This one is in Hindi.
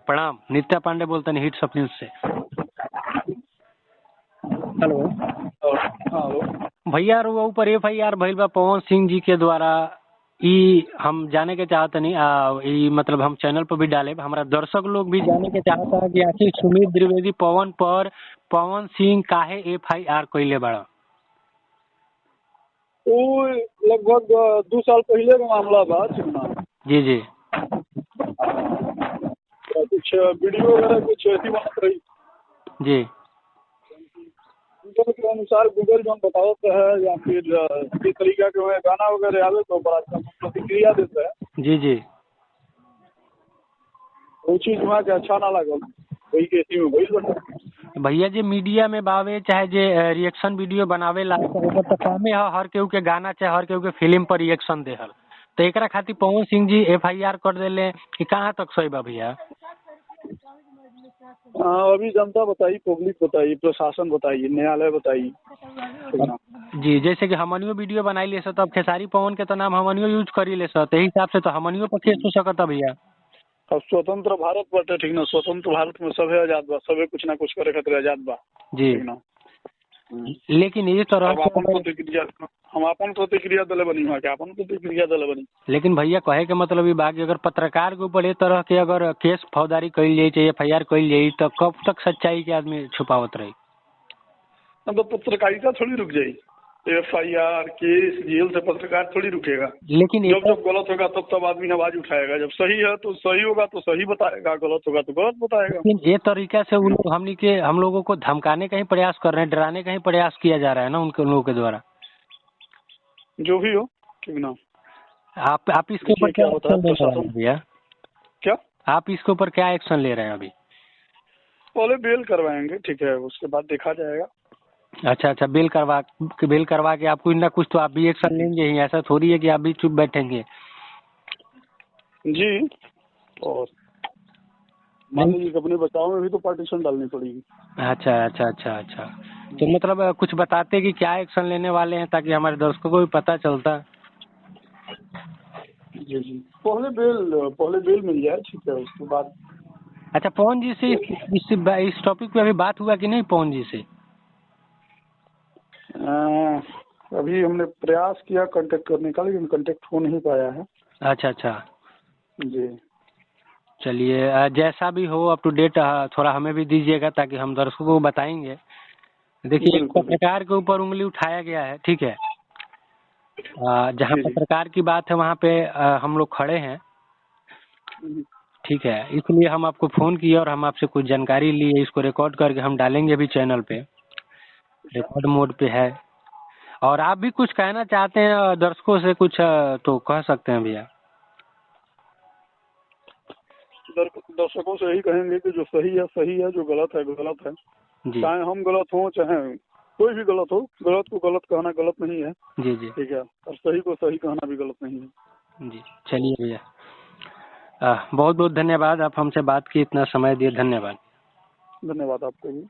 प्रणाम। नित्या पांडे बोलते हैं हिट सब न्यूज से। हेलो। भैया वो ऊपर FIR भइल बा पवन सिंह जी के द्वारा। ई हम जाने के चाहते नहीं, मतलब हम चैनल पर भी डाले, हमारा दर्शक लोग भी जाने के चाहता है कि आखिर सुमित द्विवेदी पवन पर पवन सिंह काहे FIR कइले बाड़ा। वो लगभग 2 साल पहले का मामला बा। जी जी। कुछ वीडियो वगैरह कुछ ऐसी बात रही जी। गूगल के अनुसार गूगल जो बतावत है या फिर किस तरीका के गाना वगैरह आवे तो बड़ा प्रतिक्रिया देता है। जी जी। वो चीज वहाँ के अच्छा ना लगल, वही के इसी में वही बता। भैया जी मीडिया में बावे चाहे जे रिएक्शन वीडियो बनावे ला तो कामे है हर केहू के गाना चाहे हर केहू के फिल्म पर रिएक्शन देहल, तो एकरा खातिर पवन सिंह जी FIR कर देले कि कहाँ तक सही बा भैया। अभी जनता बताई, पब्लिक बताई, प्रशासन बताई, न्यायालय बताई। जी जैसे कि हमनियो वीडियो बनाई ले सो तब खेसारी पवन के तो नाम हमनियो यूज करी ले सो, यही हिसाब से तो हमनियो पर केस हो सकता भैया। अब स्वतंत्र भारत बाटे, ठीक ना। स्वतंत्र भारत में सभे आजाद बा, सभे कुछ ना कुछ करे खातिर आजाद बा, जी ठीक ना। लेकिन ये तो हम अपन प्रतिक्रिया दिले बनी, वहाँ के अपन प्रतिक्रिया दिले बनी। लेकिन भैया कहे के मतलब ये बात अगर पत्रकार के ऊपर ये तरह के अगर केस फौजदारी कइल जाए चाहे FIR कइल जाए तो कब तक सच्चाई के आदमी छुपावत रही। तो पत्रकारिता थोड़ी रुक जाएगी। FIR केस जेल से पत्रकार थोड़ी रुकेगा। लेकिन जब गलत होगा तब आदमी आवाज उठाएगा। जब सही है तो सही होगा तो सही बताएगा, गलत होगा तो गलत बताएगा। लेकिन ये तरीका से उन लोग हम लोगों को धमकाने का ही प्रयास कर रहे हैं, डराने का ही प्रयास किया जा रहा है ना उनके लोगों के द्वारा। जो भी हो, ठीक ना। आप इसके ऊपर क्या एक्शन ले रहे हैं भैया? क्या आप इसके ऊपर क्या एक्शन ले रहे हैं अभी? पहले बेल करवाएंगे, ठीक है, उसके बाद देखा जाएगा। अच्छा, बेल करवा के आप कुछ ना कुछ तो आप भी एक्शन लेंगे ही, ऐसा थोड़ी है कि आप भी चुप बैठेंगे। जी, और मान लीजिए अपने बचाव में भी तो पार्टीशन डालनी पड़ेगी। अच्छा। तो मतलब कुछ बताते कि क्या एक्शन लेने वाले हैं ताकि हमारे दर्शकों को भी पता चलता। जी पहले बेल मिल जाए, ठीक है, उसके बाद। अच्छा पवन जी से इस टॉपिक पे अभी बात हुआ कि नहीं पवन जी से? अभी हमने प्रयास किया कांटेक्ट करने का, लेकिन कांटेक्ट हो नहीं पाया है। अच्छा जी चलिए, जैसा भी हो अप टू डेट थोड़ा हमें भी दीजिएगा ताकि हम दर्शकों को बताएंगे। देखिए पत्रकार के ऊपर उंगली उठाया गया है, ठीक है। जहाँ पत्रकार की बात है वहाँ पे हम लोग खड़े हैं, ठीक है, इसलिए हम आपको फोन किए और हम आपसे कुछ जानकारी लिए। इसको रिकॉर्ड करके हम डालेंगे भी चैनल पे, रिकॉर्ड मोड पे है। और आप भी कुछ कहना चाहते हैं दर्शकों से कुछ तो कह सकते हैं भैया। दर्शकों से यही कहेंगे कि जो सही है, जो गलत है गलत है। चाहे हम गलत हो चाहे कोई भी गलत हो, गलत को गलत कहना गलत नहीं है। जी ठीक है, और सही को सही कहना भी गलत नहीं है। जी चलिए भैया, बहुत बहुत धन्यवाद, आप हमसे बात की, इतना समय दिए, धन्यवाद। धन्यवाद आपको भी।